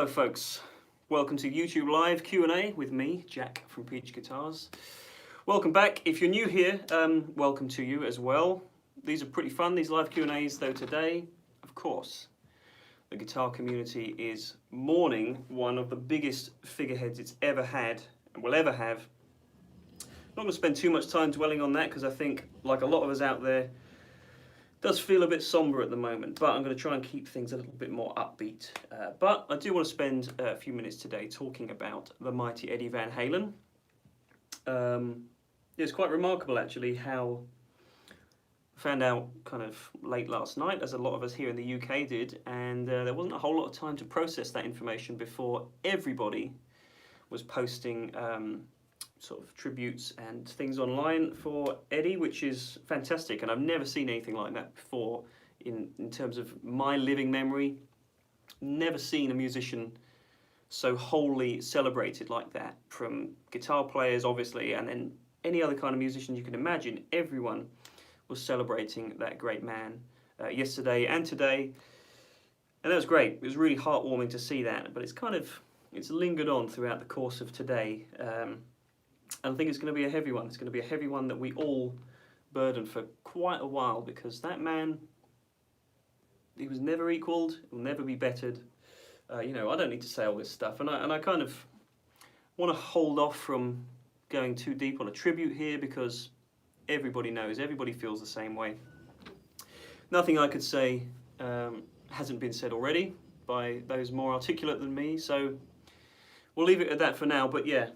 Hello folks, welcome to YouTube Live Q&A with me, Jack from Peach Guitars. Welcome back. If you're new here, welcome to you as well. These are pretty fun, these live Q&As, though today, of course, the guitar community is mourning one of the biggest figureheads it's ever had and will ever have. I'm not going to spend too much time dwelling on that because I think, like a lot of us out there, does feel a bit somber at the moment, but I'm going to try and keep things a little bit more upbeat. But I do want to spend a few minutes today talking about the mighty Eddie Van Halen. It's quite remarkable actually how I found out kind of late last night, as a lot of us here in the UK did, and there wasn't a whole lot of time to process that information before everybody was posting sort of tributes and things online for Eddie, which is fantastic, and I've never seen anything like that before in terms of my living memory. Never seen a musician so wholly celebrated like that, from guitar players obviously, and then any other kind of musician you can imagine. Everyone was celebrating that great man yesterday and today, and that was great. It was really heartwarming to see that, but it's lingered on throughout the course of today. And I think it's going to be a heavy one. It's going to be a heavy one that we all burden for quite a while, because that man, he was never equalled, will never be bettered. You know, I don't need to say all this stuff, and I kind of want to hold off from going too deep on a tribute here, because everybody knows, everybody feels the same way. Nothing I could say hasn't been said already by those more articulate than me, so we'll leave it at that for now. But yeah,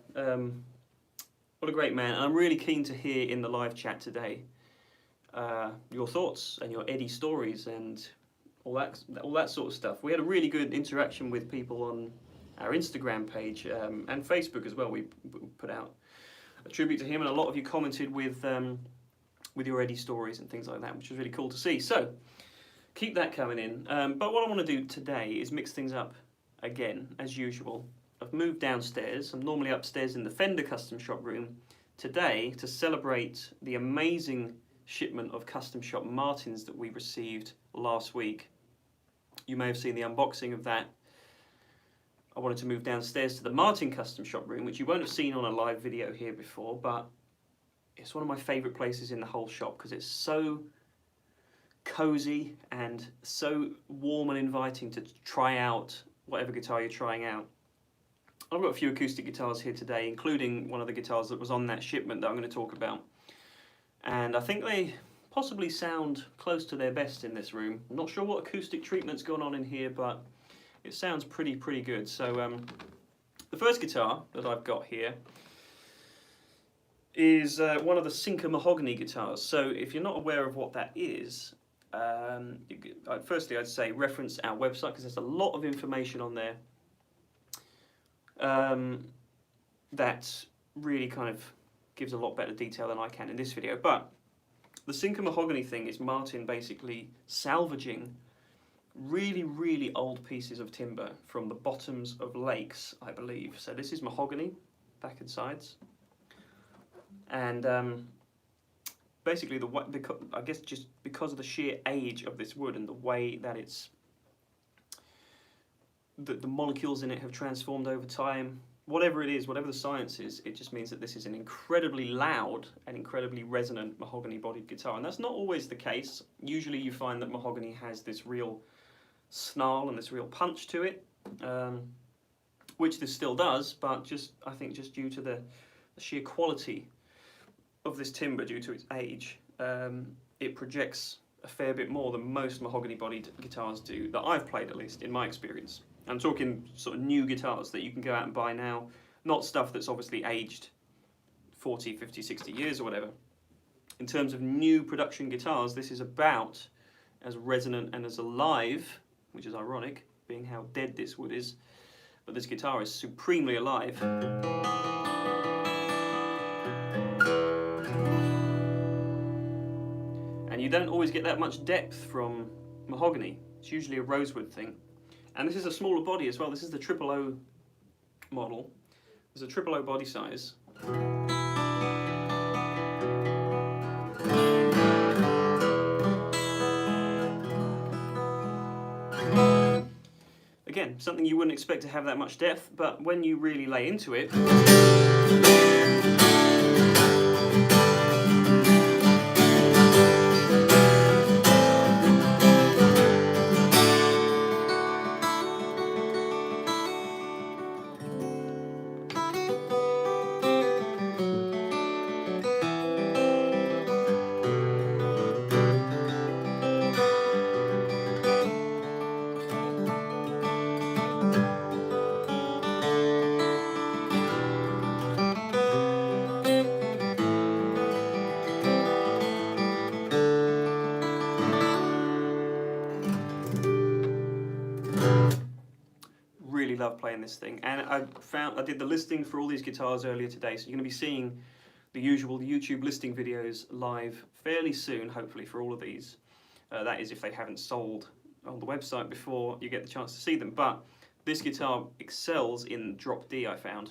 what a great man, and I'm really keen to hear in the live chat today your thoughts and your Eddie stories and all that sort of stuff. We had a really good interaction with people on our Instagram page and Facebook as well. We put out a tribute to him, and a lot of you commented with your Eddie stories and things like that, which was really cool to see. So keep that coming in. But what I want to do today is mix things up again, as usual. I've moved downstairs. I'm normally upstairs in the Fender custom shop room today to celebrate the amazing shipment of custom shop Martins that we received last week. You may have seen the unboxing of that. I wanted to move downstairs to the Martin custom shop room, which you won't have seen on a live video here before, but it's one of my favorite places in the whole shop because it's so cozy and so warm and inviting to try out whatever guitar you're trying out. I've got a few acoustic guitars here today, including one of the guitars that was on that shipment that I'm going to talk about. And I think they possibly sound close to their best in this room. I'm not sure what acoustic treatment's going on in here, but it sounds pretty good. So the first guitar that I've got here is one of the Sinker Mahogany guitars. So if you're not aware of what that is, firstly I'd say reference our website, because there's a lot of information on there that really kind of gives a lot better detail than I can in this video. But the Sinker Mahogany thing is Martin basically salvaging really old pieces of timber from the bottoms of lakes, I believe. So this is mahogany, back and sides, and basically I guess just because of the sheer age of this wood and the way that it's the molecules in it have transformed over time, whatever it is, whatever the science is, it just means that this is an incredibly loud and incredibly resonant mahogany bodied guitar. And that's not always the case. Usually you find that mahogany has this real snarl and this real punch to it, which this still does, but I think just due to the sheer quality of this timber, due to its age, it projects a fair bit more than most mahogany bodied guitars do, that I've played at least, in my experience. I'm talking sort of new guitars that you can go out and buy now, not stuff that's obviously aged 40, 50, 60 years or whatever. In terms of new production guitars, this is about as resonant and as alive, which is ironic, being how dead this wood is, but this guitar is supremely alive. And you don't always get that much depth from mahogany. It's usually a rosewood thing. And this is a smaller body as well. This is the 000 model. There's a 000 body size. Again, something something you wouldn't expect to have that much depth, but when you really lay into it, really love playing this thing. And I did the listing for all these guitars earlier today, so you're going to be seeing the usual YouTube listing videos live fairly soon, hopefully, for all of these. That is if they haven't sold on the website before you get the chance to see them. But this guitar excels in drop D, I found.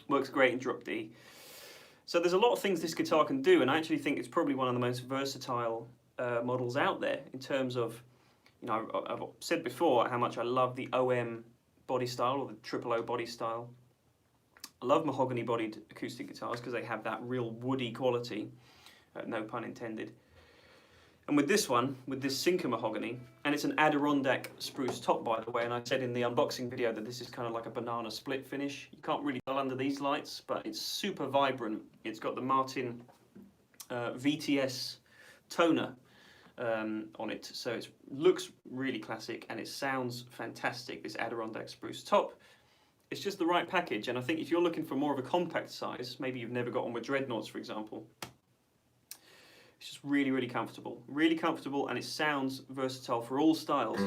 Works great in drop D. So there's a lot of things this guitar can do, and I actually think it's probably one of the most versatile models out there in terms of, you know, I've said before how much I love the OM body style, or the triple O body style. I love mahogany bodied acoustic guitars because they have that real woody quality, no pun intended. And with this one, with this Sinker mahogany, and it's an Adirondack spruce top, by the way, and I said in the unboxing video that this is kind of like a banana split finish. You can't really tell under these lights, but it's super vibrant. It's got the Martin VTS toner on it, so it looks really classic and it sounds fantastic, this Adirondack spruce top. It's just the right package, and I think if you're looking for more of a compact size, maybe you've never got on with dreadnoughts, for example, it's just really, really comfortable, and it sounds versatile for all styles.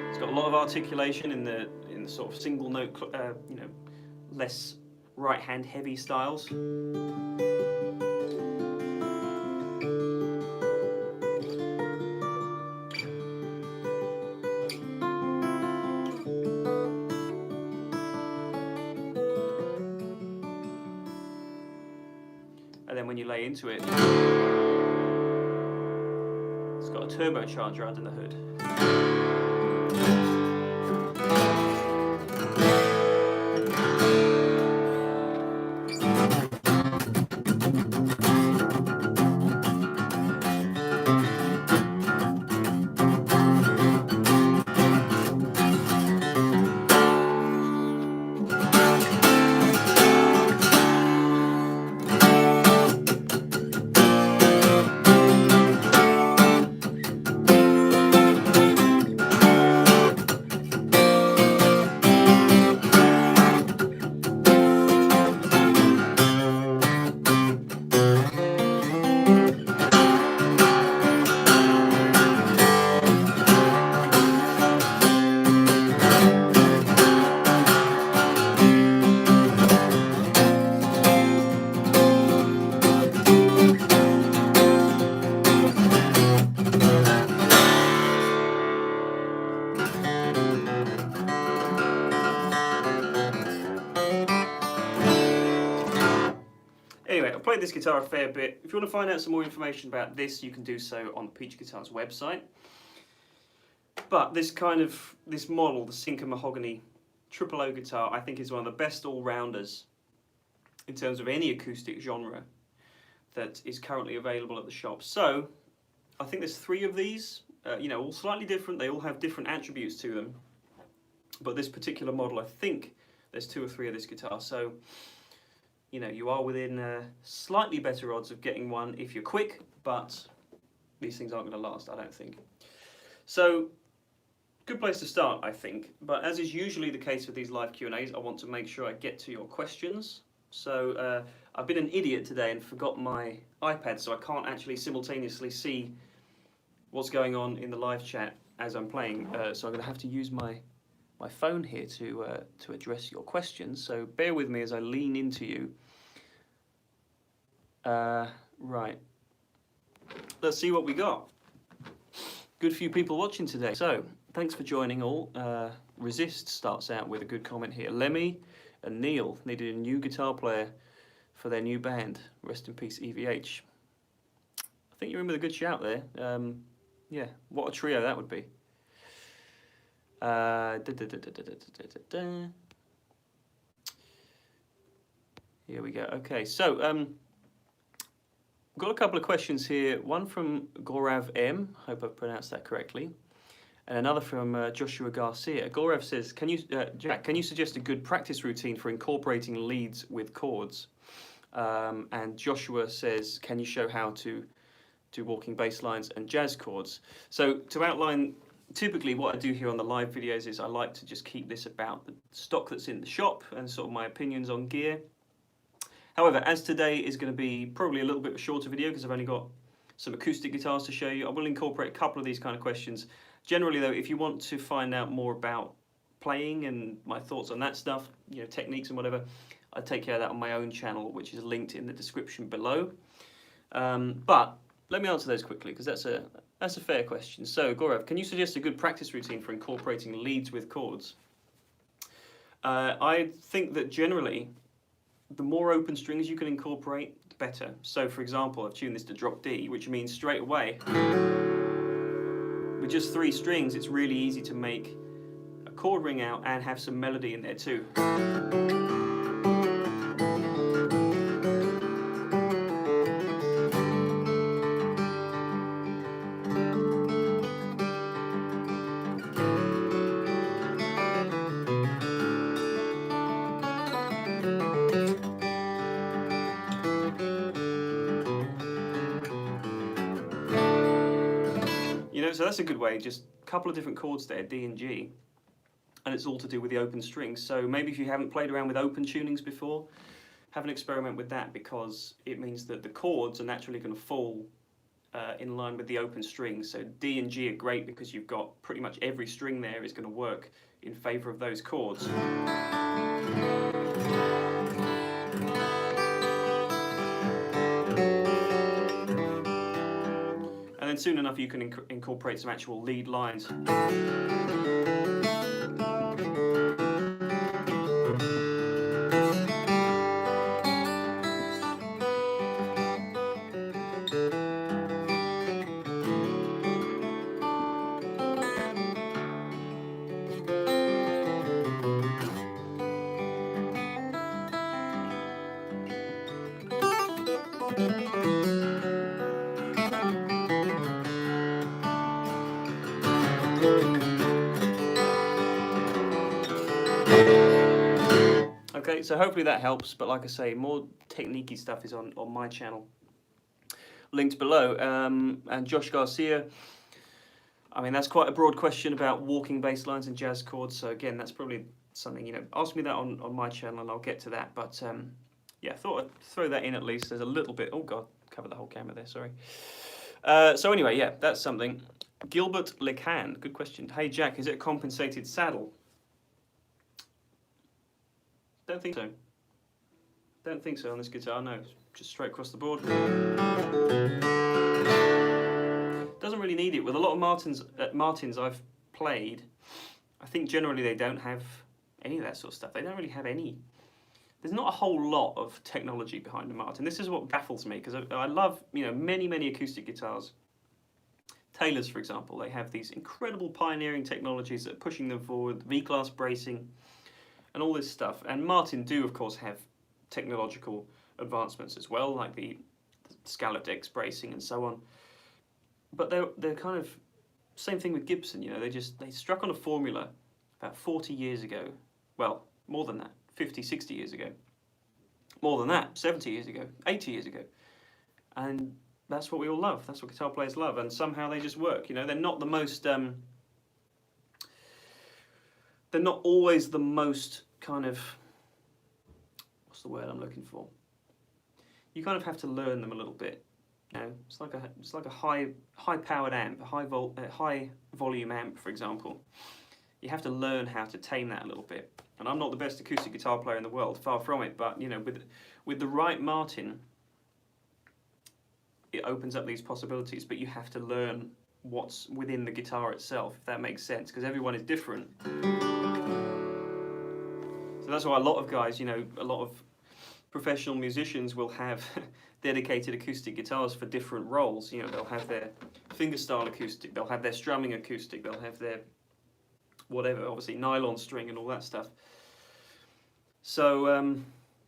It's got a lot of articulation in the sort of single note, you know, less right hand heavy styles. And then when you lay into it, it's got a turbocharger under the hood. Anyway, I've played this guitar a fair bit. If you want to find out some more information about this, you can do so on the Peach Guitars website. But this model, the Sinker Mahogany Triple O guitar, I think is one of the best all-rounders in terms of any acoustic genre that is currently available at the shop. So, I think there's 3 of these, all slightly different. They all have different attributes to them. But this particular model, I think there's 2 or 3 of this guitar. So, you are within slightly better odds of getting one if you're quick, but these things aren't going to last, I don't think. So, good place to start, I think. But as is usually the case with these live Q&As, I want to make sure I get to your questions. So, I've been an idiot today and forgot my iPad, so I can't actually simultaneously see what's going on in the live chat as I'm playing. So I'm going to have to use my phone here to address your questions. So bear with me as I lean into you. Right. Let's see what we got. Good few people watching today. So thanks for joining all. Resist starts out with a good comment here. Lemmy and Neil needed a new guitar player for their new band. Rest in peace, EVH. I think you're in with a good shout there. Yeah, what a trio that would be. Here we go. Okay, so we've got a couple of questions here. One from Gaurav M. Hope I've pronounced that correctly. And another from Joshua Garcia. Gaurav says, Jack, can you suggest a good practice routine for incorporating leads with chords? And Joshua says, can you show how to do walking bass lines and jazz chords? So to outline, typically what I do here on the live videos is I like to just keep this about the stock that's in the shop and sort of my opinions on gear. However, as today is going to be probably a little bit of a shorter video because I've only got some acoustic guitars to show you, I will incorporate a couple of these kind of questions. Generally though, if you want to find out more about playing and my thoughts on that stuff, techniques and whatever, I take care of that on my own channel, which is linked in the description below. But let me answer those quickly because that's a fair question. So Gaurav, can you suggest a good practice routine for incorporating leads with chords? I think that generally, the more open strings you can incorporate, the better. So for example, I've tuned this to drop D, which means straight away, with just 3 strings, it's really easy to make a chord ring out and have some melody in there too. So that's a good way, just a couple of different chords there, D and G, and it's all to do with the open strings. So maybe if you haven't played around with open tunings before, have an experiment with that because it means that the chords are naturally going to fall in line with the open strings. So D and G are great because you've got pretty much every string there is going to work in favour of those chords. And then soon enough you can incorporate some actual lead lines. Okay, so hopefully that helps, but like I say, more technique-y stuff is on my channel, linked below. And Josh Garcia, I mean, that's quite a broad question about walking bass lines and jazz chords, so again, that's probably something, ask me that on my channel and I'll get to that, but yeah, I thought I'd throw that in at least. There's a little bit, oh god, cover the whole camera there, sorry. So anyway, yeah, that's something. Gilbert Lecan, good question. Hey Jack, is it a compensated saddle? Don't think so. Don't think so on this guitar, no. Just straight across the board. Doesn't really need it. With a lot of Martins I've played, I think generally they don't have any of that sort of stuff. They don't really have any. There's not a whole lot of technology behind the Martin. This is what baffles me, because I love, you know, many acoustic guitars. Taylors, for example, they have these incredible pioneering technologies that are pushing them forward, V-class bracing, and all this stuff. And Martin do, of course, have technological advancements as well, like the scalloped X bracing and so on. But they're kind of same thing with Gibson. You know, they struck on a formula about 40 years ago. Well, more than that, 50, 60 years ago. More than that, 70 years ago, 80 years ago. And that's what we all love. That's what guitar players love. And somehow they just work. You know, they're not the most. They're not always the most kind of. What's the word I'm looking for? You kind of have to learn them a little bit. You know, it's like a high powered amp, a high volume amp, for example. You have to learn how to tame that a little bit. And I'm not the best acoustic guitar player in the world, far from it. But you know, with the right Martin, it opens up these possibilities. But you have to learn what's within the guitar itself, if that makes sense, because everyone is different. So that's why a lot of guys, you know, a lot of professional musicians will have dedicated acoustic guitars for different roles. You know, they'll have their fingerstyle acoustic, they'll have their strumming acoustic, they'll have their whatever, obviously nylon string and all that stuff. So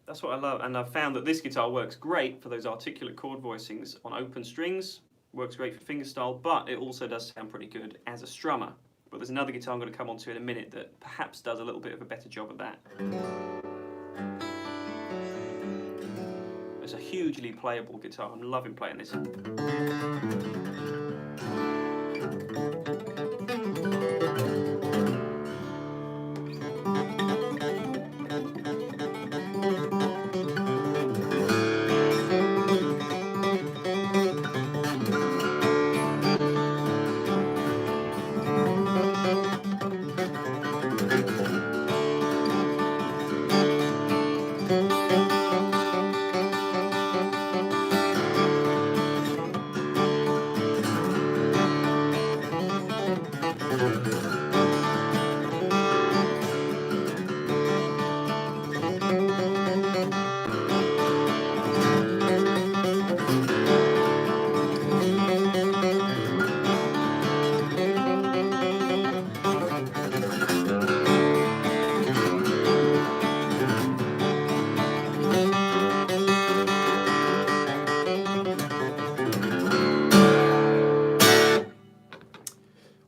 that's what I love, and I've found that this guitar works great for those articulate chord voicings on open strings, works great for fingerstyle, but it also does sound pretty good as a strummer. But there's another guitar I'm going to come on to in a minute that perhaps does a little bit of a better job at that. It's a hugely playable guitar. I'm loving playing this.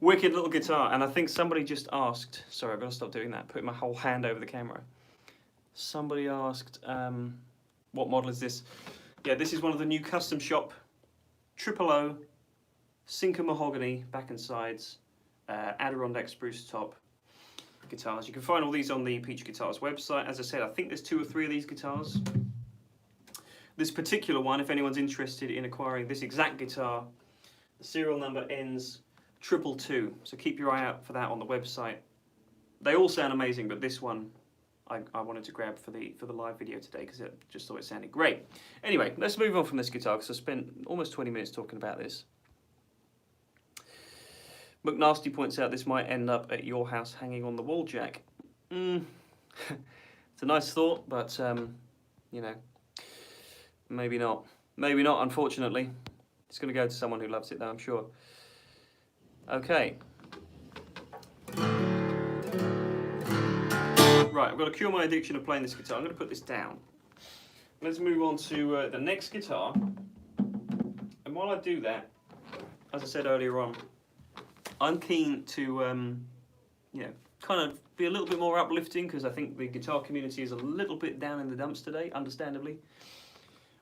Wicked little guitar, and I think somebody just asked, sorry, I've got to stop doing that, putting my whole hand over the camera. Somebody asked, what model is this? Yeah, this is one of the new custom shop, 000, Sinker Mahogany, back and sides, Adirondack spruce top guitars. You can find all these on the Peach Guitars website. As I said, I think there's 2 or 3 of these guitars. This particular one, if anyone's interested in acquiring this exact guitar, the serial number ends 222, so keep your eye out for that on the website. They all sound amazing, but this one I wanted to grab for the live video today because I just thought it sounded great. Anyway, let's move on from this guitar because I spent almost 20 minutes talking about this. McNasty points out this might end up at your house hanging on the wall jack. It's a nice thought, but you know, maybe not. Maybe not, unfortunately. It's going to go to someone who loves it though, I'm sure. Okay. Right, I've got to cure my addiction of playing this guitar. I'm going to put this down. Let's move on to the next guitar. And while I do that, as I said earlier on, I'm keen to, you know, kind of be a little bit more uplifting because I think the guitar community is a little bit down in the dumps today, understandably.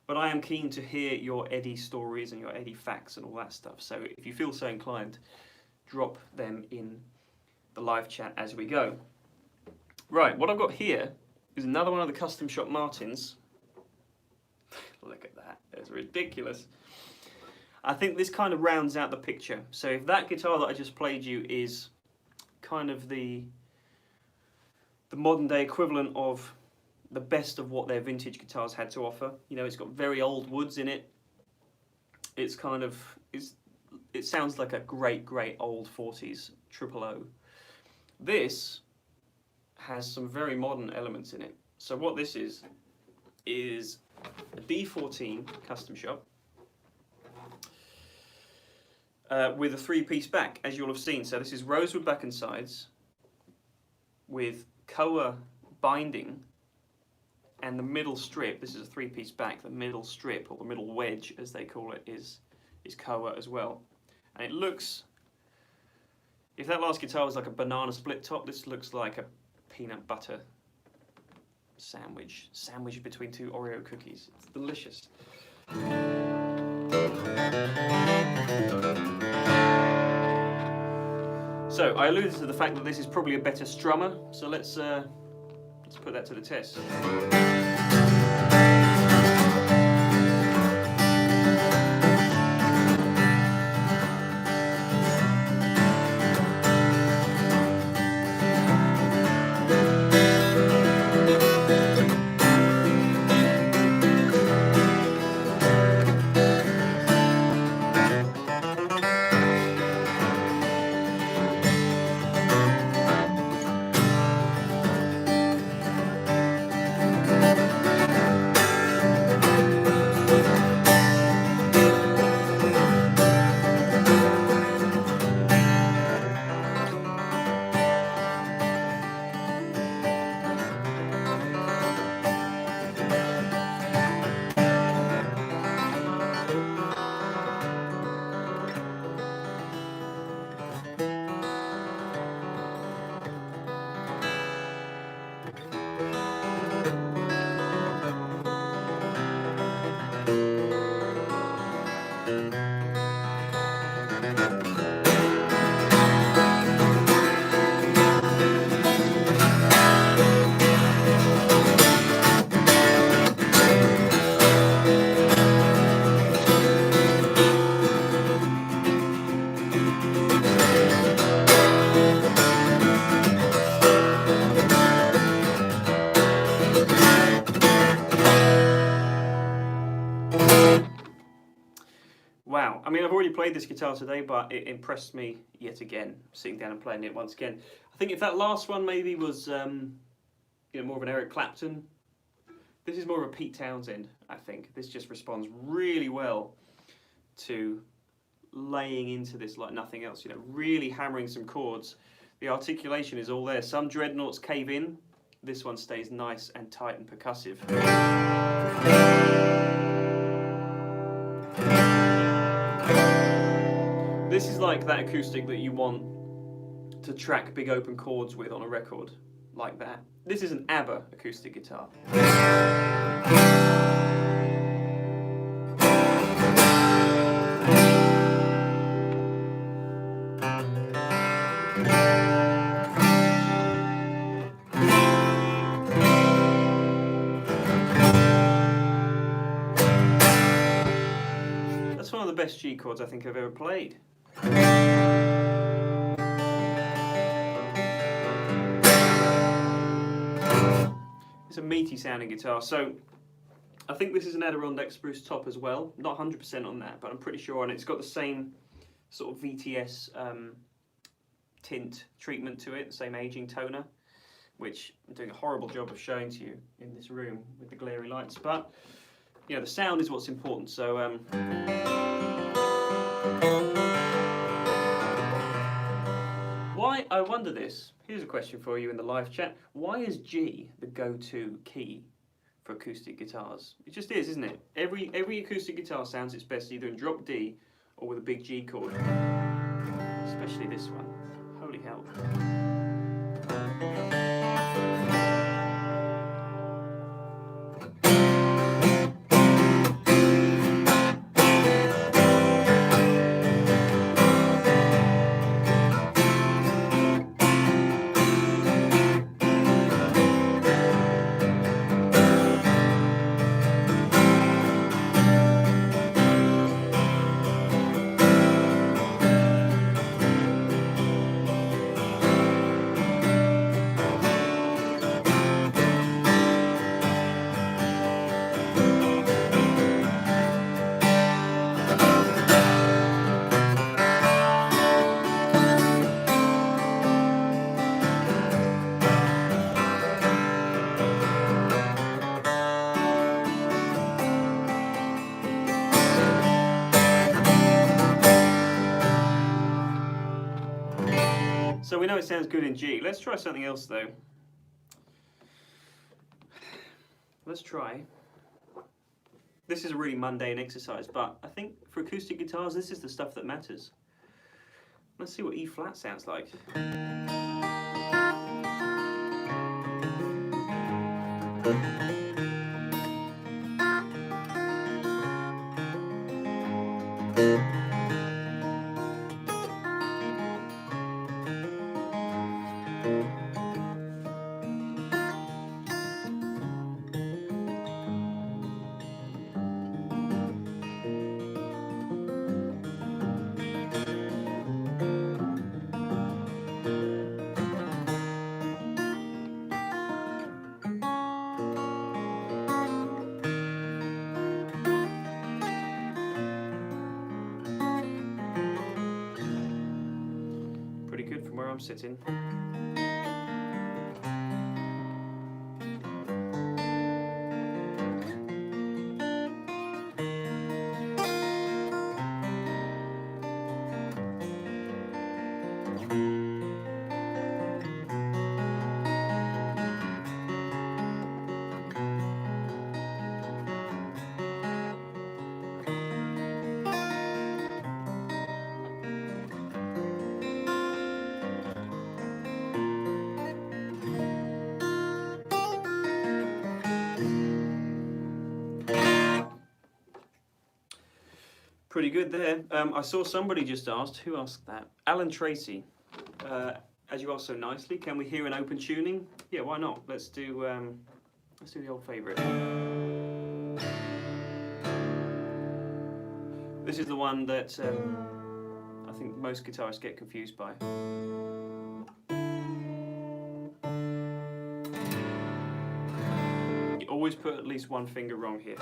But I am keen to hear your Eddie stories and your Eddie facts and all that stuff. So if you feel so inclined, drop them in the live chat as we go. Right, what I've got here is another one of the custom shop Martins. Look at that, it's ridiculous. I think this kind of rounds out the picture. So if that guitar that I just played you is kind of the modern day equivalent of the best of what their vintage guitars had to offer. You know, it's got very old woods in it. It's kind of, it sounds like a great old 40s 000. This has some very modern elements in it. So what this is a D14 custom shop with a 3-piece back, as you'll have seen. So this is rosewood back and sides with koa binding, and the middle strip, this is a 3-piece back, the middle strip, or the middle wedge as they call it, is koa as well. And it looks, if that last guitar was like a banana split top, this looks like a peanut butter sandwich between 2 Oreo cookies. It's delicious. So I alluded to the fact that this is probably a better strummer, so let's put that to the test. Wow, I mean, I've already played this guitar today, but it impressed me yet again, sitting down and playing it once again. I think if that last one maybe was more of an Eric Clapton, this is more of a Pete Townsend, I think. This just responds really well to laying into this like nothing else, really hammering some chords. The articulation is all there. Some dreadnoughts cave in, this one stays nice and tight and percussive. This is like that acoustic that you want to track big open chords with on a record, like that. This is an ABBA acoustic guitar. That's one of the best G chords I think I've ever played. It's a meaty sounding guitar. So I think this is an Adirondack spruce top as well. Not 100% on that, but I'm pretty sure on it. It's got the same sort of VTS tint treatment to it, the same aging toner, which I'm doing a horrible job of showing to you in this room with the glary lights. But the sound is what's important. So why, I wonder this, here's a question for you in the live chat, why is G the go-to key for acoustic guitars? It just is, isn't it? Every acoustic guitar sounds its best either in drop D or with a big G chord. Especially this one. Holy hell. we know it sounds good in G. Let's try something else though. Let's try. This is a really mundane exercise, but I think for acoustic guitars, this is the stuff that matters. Let's see what E flat sounds like. Pretty good from where I'm sitting. Pretty good there. I saw somebody just asked, who asked that? Alan Tracy. As you asked so nicely, can we hear an open tuning? Yeah, why not? Let's do the old favourite. This is the one that I think most guitarists get confused by. You always put at least one finger wrong here.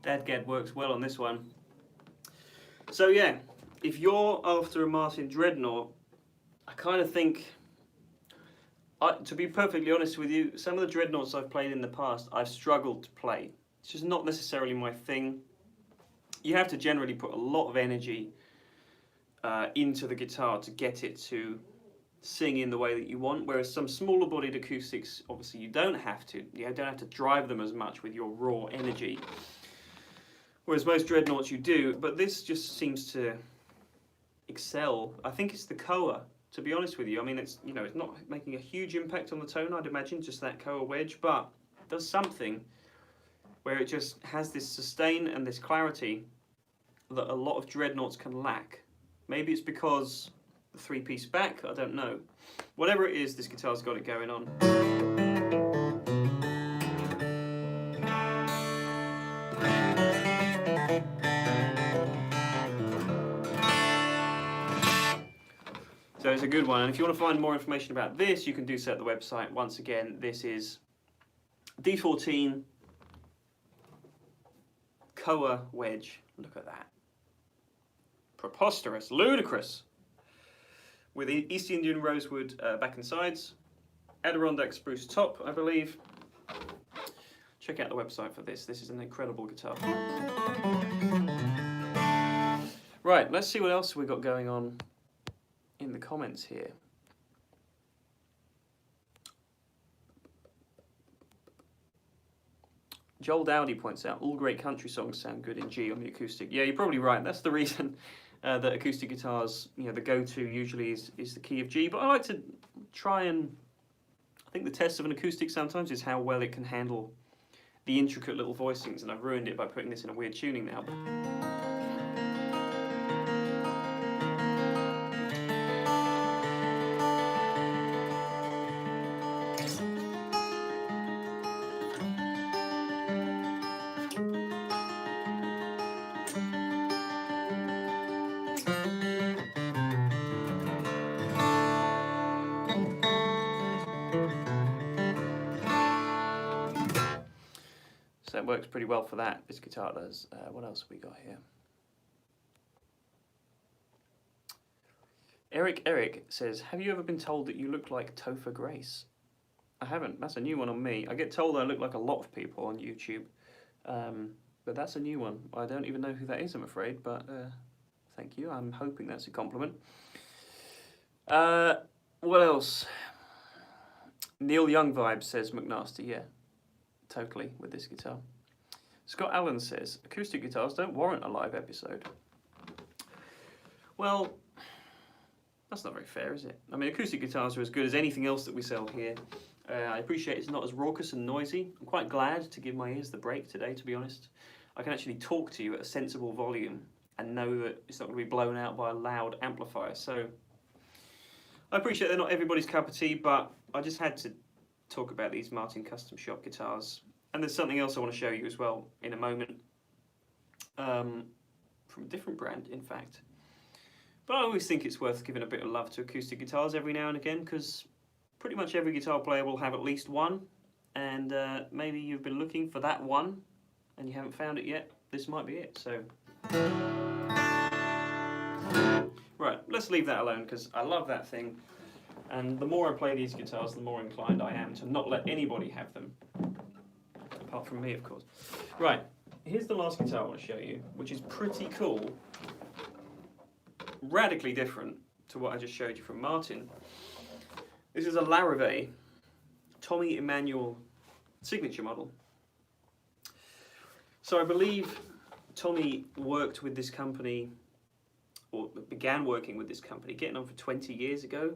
Dadgad works well on this one. So yeah, if you're after a Martin Dreadnought, I kind of think, to be perfectly honest with you, some of the Dreadnoughts I've played in the past, I've struggled to play. It's just not necessarily my thing. You have to generally put a lot of energy into the guitar to get it to sing in the way that you want, whereas some smaller bodied acoustics, obviously you don't have to. You don't have to drive them as much with your raw energy. Whereas most Dreadnoughts you do, but this just seems to excel. I think it's the Koa, to be honest with you. I mean, it's, you know, it's not making a huge impact on the tone, I'd imagine, just that Koa wedge, but it does something where it just has this sustain and this clarity that a lot of Dreadnoughts can lack. Maybe it's because the three-piece back, I don't know. Whatever it is, this guitar's got it going on. it's a good one. And if you want to find more information about this, you can do so at the website. Once again, this is D14 Koa wedge. Look at that. Preposterous, ludicrous. With the East Indian rosewood back and sides, Adirondack spruce top, I believe. Check out the website for this. This is an incredible guitar. Right, let's see what else we got going on in the comments here. Joel Dowdy points out, all great country songs sound good in G on the acoustic. Yeah, you're probably right. That's the reason that acoustic guitars, you know, the go-to usually is the key of G. But I like to try and, I think the test of an acoustic sometimes is how well it can handle the intricate little voicings, and I've ruined it by putting this in a weird tuning now. So it works pretty well for that, this guitar does. What else have we got here? Eric says, have you ever been told that you look like Topher Grace? I haven't. That's a new one on me. I get told I look like a lot of people on YouTube, but that's a new one. I don't even know who that is, I'm afraid, but thank you. I'm hoping that's a compliment. What else? Neil Young Vibes says McNasty, yeah. Totally, with this guitar. Scott Allen says, acoustic guitars don't warrant a live episode. Well, that's not very fair, is it? I mean, acoustic guitars are as good as anything else that we sell here. I appreciate it's not as raucous and noisy. I'm quite glad to give my ears the break today, to be honest. I can actually talk to you at a sensible volume and know that it's not going to be blown out by a loud amplifier. So I appreciate they're not everybody's cup of tea, but I just had to talk about these Martin Custom Shop guitars. And there's something else I want to show you as well in a moment, from a different brand, in fact. But I always think it's worth giving a bit of love to acoustic guitars every now and again, because pretty much every guitar player will have at least one, and maybe you've been looking for that one and you haven't found it yet. This might be it. So right, let's leave that alone, because I love that thing. And the more I play these guitars, the more inclined I am to not let anybody have them. Apart from me, of course. Right, here's the last guitar I want to show you, which is pretty cool. Radically different to what I just showed you from Martin. This is a Larrivée Tommy Emmanuel signature model. So I believe Tommy worked with this company, or began working with this company, getting on for 20 years ago.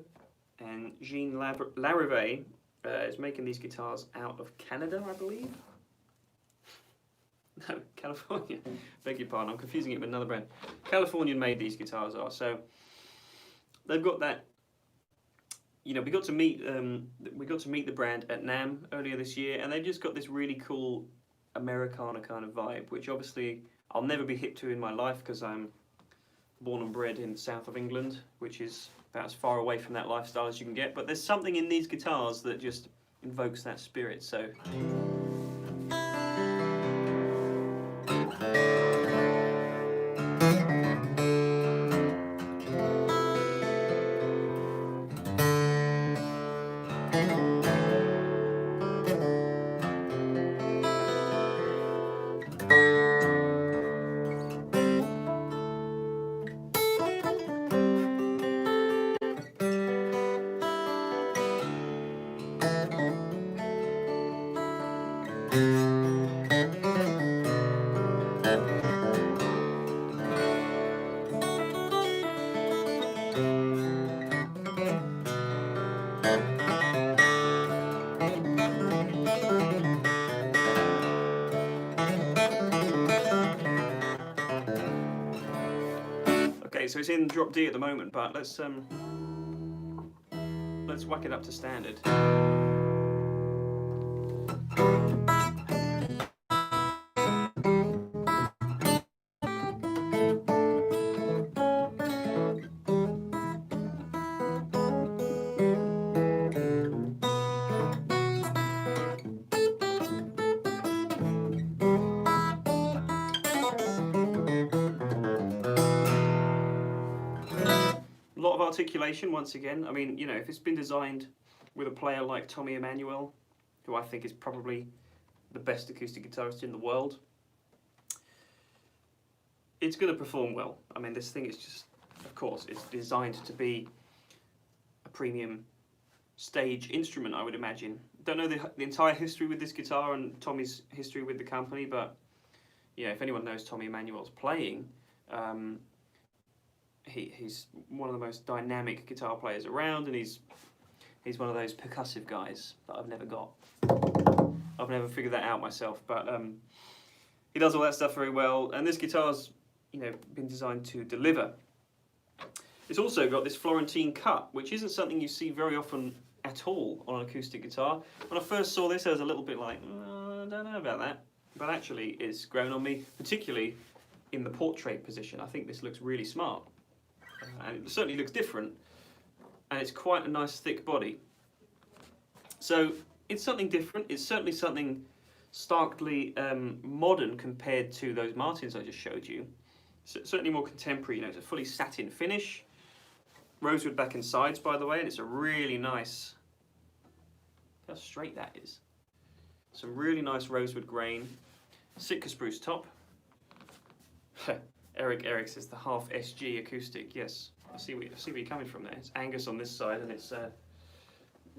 And Jean Larrivée is making these guitars out of Canada, I believe. No, California. Beg your pardon, I'm confusing it with another brand. Californian made these guitars are. So they've got that. You know, we got to meet the brand at NAMM earlier this year, and they've just got this really cool Americana kind of vibe, which obviously I'll never be hip to in my life because I'm born and bred in the south of England, which is about as far away from that lifestyle as you can get. But there's something in these guitars that just invokes that spirit. So. Okay, so it's in drop D at the moment, but let's whack it up to standard. articulation once again. I mean, you know, if it's been designed with a player like Tommy Emmanuel, who I think is probably the best acoustic guitarist in the world, it's going to perform well. I mean, this thing is just, of course, it's designed to be a premium stage instrument, I would imagine. Don't know the entire history with this guitar and Tommy's history with the company, but yeah, if anyone knows Tommy Emmanuel's playing, he's one of the most dynamic guitar players around, and he's one of those percussive guys that I've never got. I've never figured that out myself, but he does all that stuff very well, and this guitar's, you know, been designed to deliver. It's also got this Florentine cut, which isn't something you see very often at all on an acoustic guitar. When I first saw this, I was a little bit like, I don't know about that, but actually it's grown on me, particularly in the portrait position. I think this looks really smart, and it certainly looks different, and it's quite a nice thick body. So it's something different. It's certainly something starkly modern compared to those Martins I just showed you. Certainly more contemporary. You know, it's a fully satin finish, rosewood back and sides, by the way, and it's a really nice. Look how straight that is. Some really nice rosewood grain, Sitka spruce top. Eric says the half SG acoustic. Yes, I see where you're coming from there. It's Angus on this side, and it's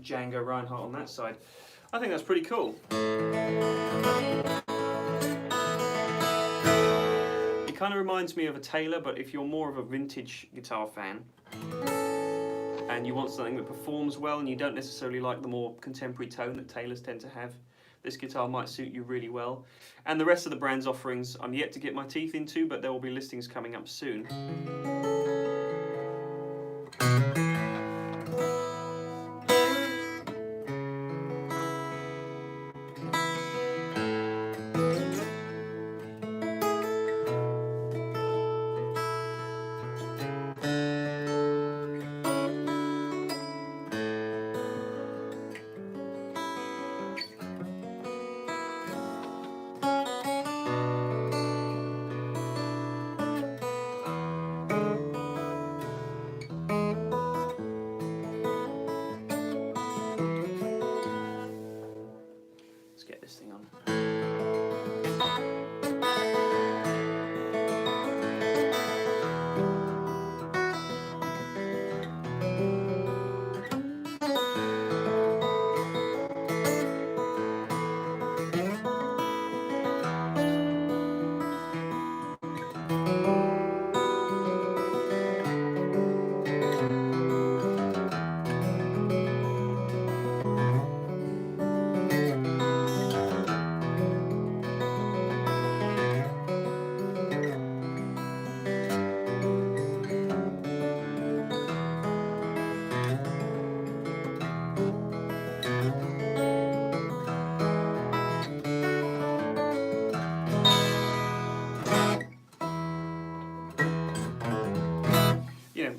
Django Reinhardt on that side. I think that's pretty cool. It kind of reminds me of a Taylor, but if you're more of a vintage guitar fan and you want something that performs well and you don't necessarily like the more contemporary tone that Taylors tend to have, this guitar might suit you really well. And the rest of the brand's offerings I'm yet to get my teeth into, but there will be listings coming up soon. Get this thing on.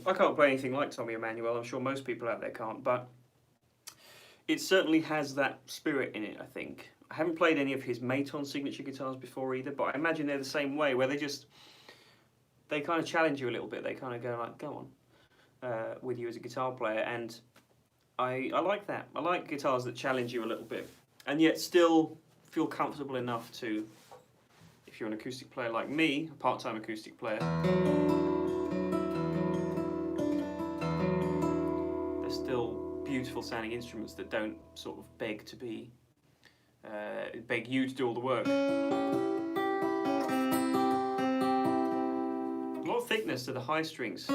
I can't play anything like Tommy Emmanuel. I'm sure most people out there can't, but it certainly has that spirit in it, I think. I haven't played any of his Maton signature guitars before either, but I imagine they're the same way, where they kind of challenge you a little bit. They kind of go like, go on, with you as a guitar player, and I like that. I like guitars that challenge you a little bit, and yet still feel comfortable enough to, if you're an acoustic player like me, a part-time acoustic player, they're still beautiful sounding instruments that don't sort of beg to be, beg you to do all the work. A lot of thickness to the high strings.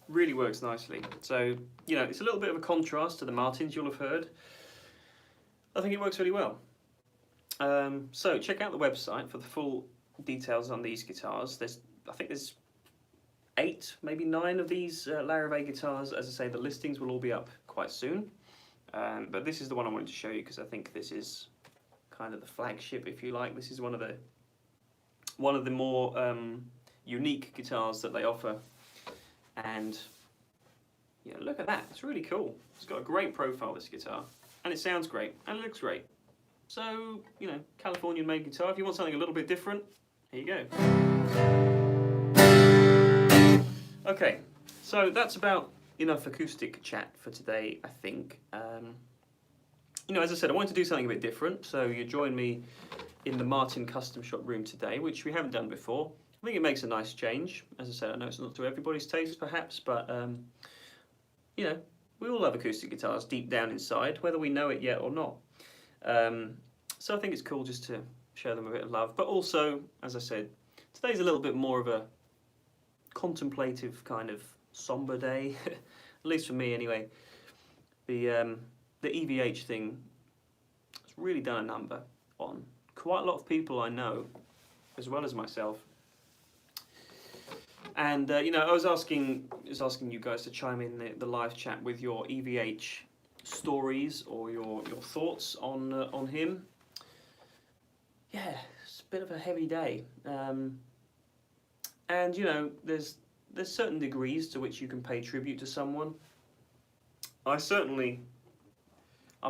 Really works nicely. So, you know, it's a little bit of a contrast to the Martins you'll have heard. I think it works really well. So check out the website for the full details on these guitars. I think there's 8, maybe 9 of these Larrivée guitars. As I say, the listings will all be up quite soon. But this is the one I wanted to show you because I think this is kind of the flagship, if you like. This is one of the more unique guitars that they offer. And Yeah, look at that. It's really cool. It's got a great profile, this guitar. And it sounds great. And it looks great. So, you know, Californian-made guitar. If you want something a little bit different, here you go. Okay, so that's about enough acoustic chat for today, I think. You know, as I said, I wanted to do something a bit different. So you join me in the Martin Custom Shop room today, which we haven't done before. I think it makes a nice change. As I said, I know it's not to everybody's taste, perhaps, but you know, we all love acoustic guitars deep down inside, whether we know it yet or not. So I think it's cool just to show them a bit of love. But also, as I said, today's a little bit more of a contemplative kind of somber day, at least for me anyway. The EVH thing has really done a number on quite a lot of people I know, as well as myself. And you know, I was asking you guys to chime in the live chat with your EVH stories or your thoughts on him. Yeah, it's a bit of a heavy day, and you know, there's certain degrees to which you can pay tribute to someone. I'm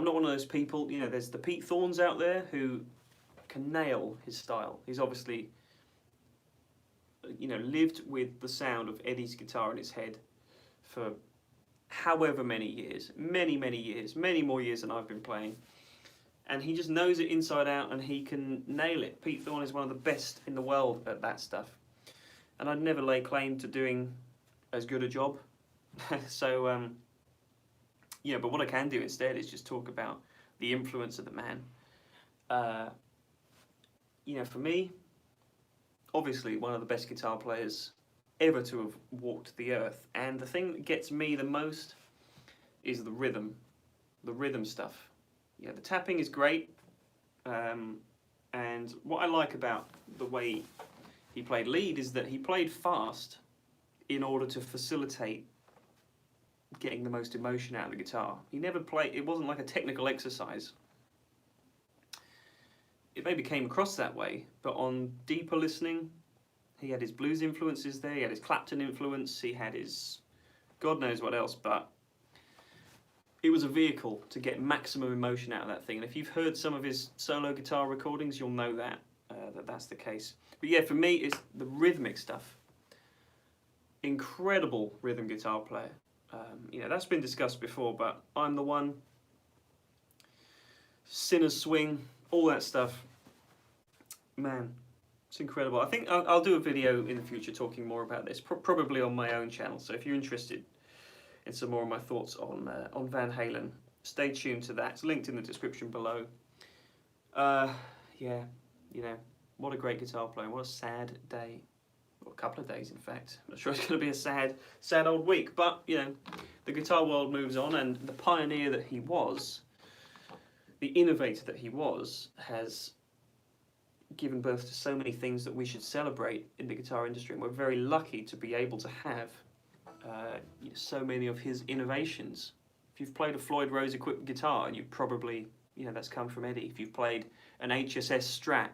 not one of those people. You know, there's the Pete Thorns out there who can nail his style. He's obviously, you know, lived with the sound of Eddie's guitar in his head for however many years, many years, many more years than I've been playing. And he just knows it inside out and he can nail it. Pete Thorne is one of the best in the world at that stuff. And I'd never lay claim to doing as good a job. So, yeah, but what I can do instead is just talk about the influence of the man. You know, for me, obviously one of the best guitar players ever to have walked the earth. And the thing that gets me the most is the rhythm stuff. Yeah, the tapping is great. And what I like about the way he played lead is that he played fast in order to facilitate getting the most emotion out of the guitar. He never played, it wasn't like a technical exercise. It maybe came across that way, but on deeper listening, he had his blues influences there, he had his Clapton influence, he had his God knows what else, but it was a vehicle to get maximum emotion out of that thing. And if you've heard some of his solo guitar recordings, you'll know that, that's the case. But yeah, for me, it's the rhythmic stuff. Incredible rhythm guitar player. You know, that's been discussed before, but I'm the one. Sinner's Swing, all that stuff. Man, it's incredible. I think I'll do a video in the future talking more about this, probably on my own channel. So if you're interested in some more of my thoughts on Van Halen, stay tuned to that. It's linked in the description below. Yeah, you know, what a great guitar player. What a sad day. Well, a couple of days, in fact. I'm not sure it's going to be a sad old week, but, you know, the guitar world moves on, and the pioneer that he was, the innovator that he was, has given birth to so many things that we should celebrate in the guitar industry, and we're very lucky to be able to have so many of his innovations. If you've played a Floyd Rose equipped guitar, you probably, you know, that's come from Eddie. If you've played an HSS Strat,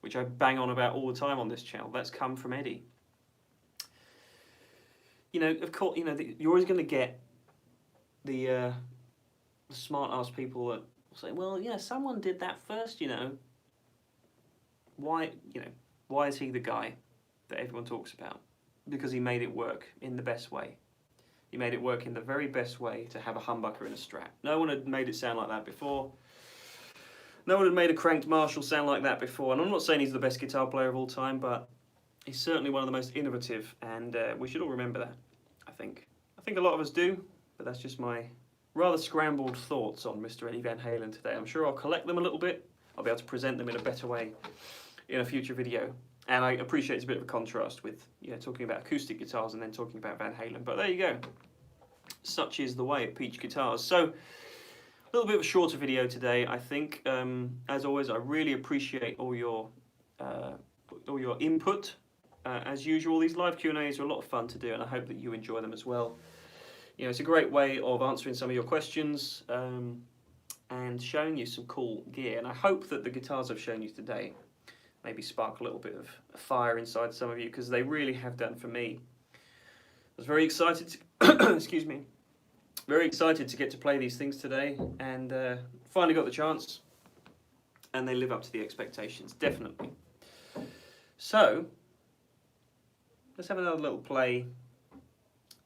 which I bang on about all the time on this channel, that's come from Eddie. You know, of course, you know, you're always going to get the smart-ass people that will say, well, yeah, someone did that first, you know. Why is he the guy that everyone talks about? Because he made it work in the best way. He made it work in the very best way to have a humbucker in a Strat. No one had made it sound like that before. No one had made a cranked Marshall sound like that before. And I'm not saying he's the best guitar player of all time, but he's certainly one of the most innovative, and we should all remember that, I think. I think a lot of us do, but that's just my rather scrambled thoughts on Mr. Eddie Van Halen today. I'm sure I'll collect them a little bit. I'll be able to present them in a better way in a future video. And I appreciate it's a bit of a contrast with, you know, talking about acoustic guitars and then talking about Van Halen. But there you go. Such is the way at Peach Guitars. So, a little bit of a shorter video today, I think. As always, I really appreciate all your input. As usual, these live Q&As are a lot of fun to do, and I hope that you enjoy them as well. You know, it's a great way of answering some of your questions and showing you some cool gear. And I hope that the guitars I've shown you today maybe spark a little bit of a fire inside some of you, because they really have done for me. I was very excited to excuse me, very excited to get to play these things today, and finally got the chance, and they live up to the expectations, definitely. So, let's have another little play.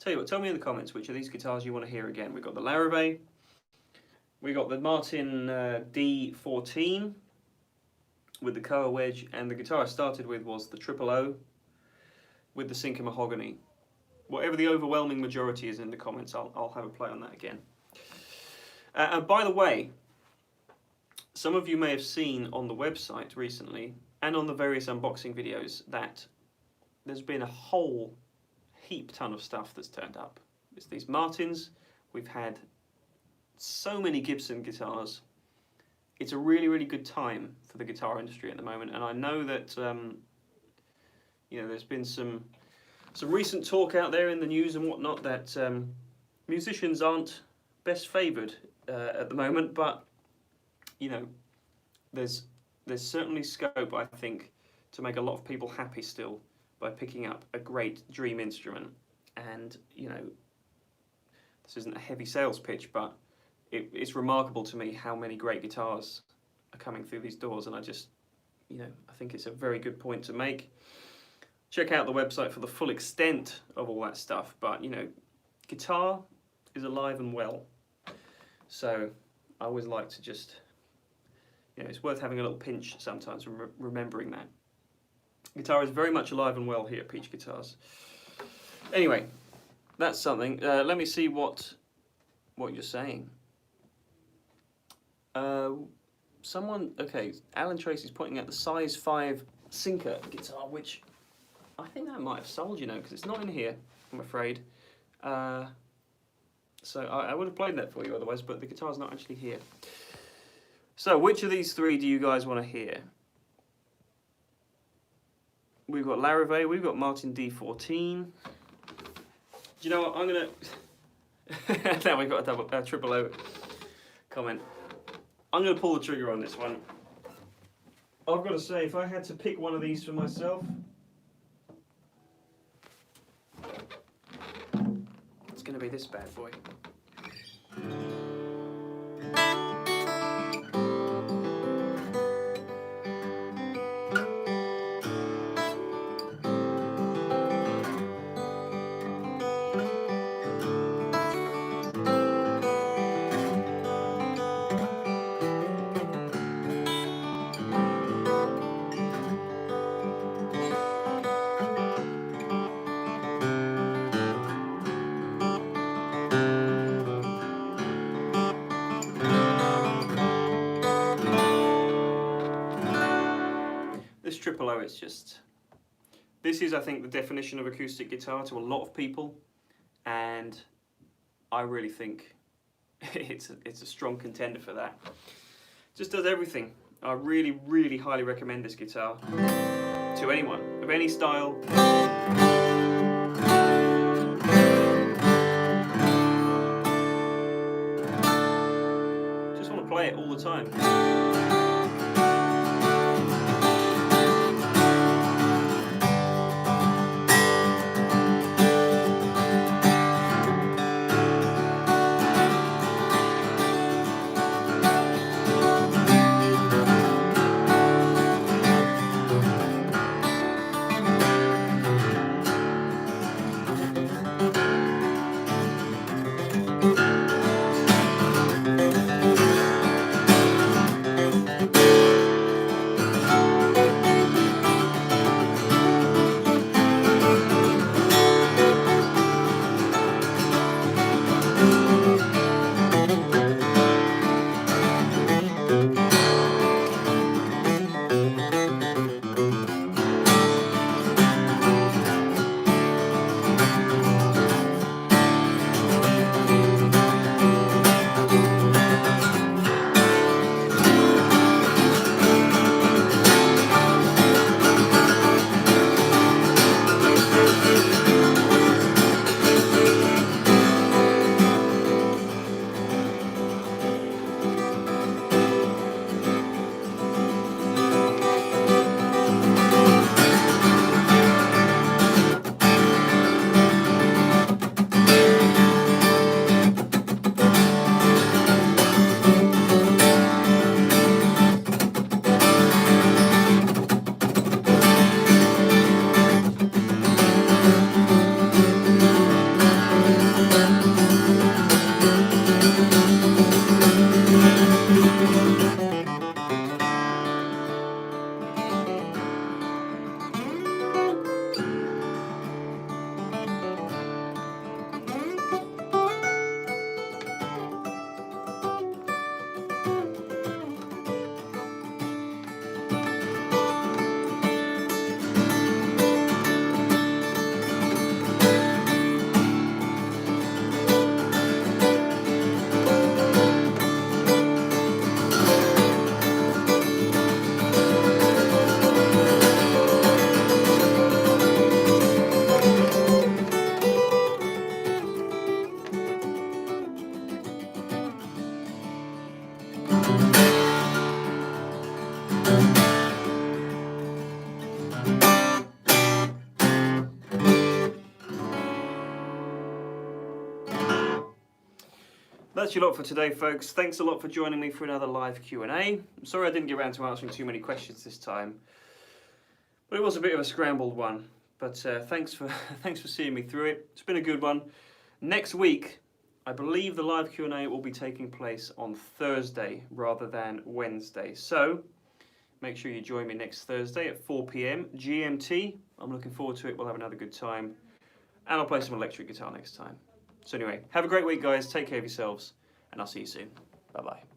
Tell you what, tell me in the comments which of these guitars you want to hear again. We've got the Larrivée, we got the Martin D14 with the Koa wedge, and the guitar I started with was the Triple O with the Sinker Mahogany. Whatever the overwhelming majority is in the comments, I'll have a play on that again. And by the way, some of you may have seen on the website recently, and on the various unboxing videos, that there's been a whole heap ton of stuff that's turned up. It's these Martins, we've had so many Gibson guitars. It's a really, really good time for the guitar industry at the moment, and I know that you know, there's been some recent talk out there in the news and whatnot that musicians aren't best favoured at the moment, but you know, there's certainly scope, I think, to make a lot of people happy still by picking up a great dream instrument. And you know, this isn't a heavy sales pitch, but it's remarkable to me how many great guitars are coming through these doors, and I just, you know, I think it's a very good point to make. Check out the website for the full extent of all that stuff, but you know, guitar is alive and well, so I always like to just, you know, it's worth having a little pinch sometimes, remembering that. Guitar is very much alive and well here at Peach Guitars. Anyway, that's something. Let me see what you're saying. Someone, okay, Alan Tracy's pointing out the size 5 Sinker guitar, which I think that might have sold, you know, because it's not in here, I'm afraid. So I would have played that for you otherwise, but the guitar's not actually here. So which of these three do you guys want to hear? We've got Larrivée, we've got Martin D14. Do you know what, I'm going to... Now we've got a triple O comment. I'm going to pull the trigger on this one. I've got to say, if I had to pick one of these for myself, it's going to be this bad boy. This Triple O is just, this is, I think, the definition of acoustic guitar to a lot of people, and I really think it's a strong contender for that. Just does everything. I really, really highly recommend this guitar to anyone of any style. Just want to play it all the time. That's your lot for today, folks. Thanks a lot for joining me for another live Q&A. I'm sorry I didn't get around to answering too many questions this time, but it was a bit of a scrambled one. But thanks for seeing me through it. It's been a good one. Next week, I believe the live Q&A will be taking place on Thursday rather than Wednesday. So make sure you join me next Thursday at 4 p.m. GMT. I'm looking forward to it. We'll have another good time. And I'll play some electric guitar next time. So anyway, have a great week, guys. Take care of yourselves, and I'll see you soon. Bye-bye.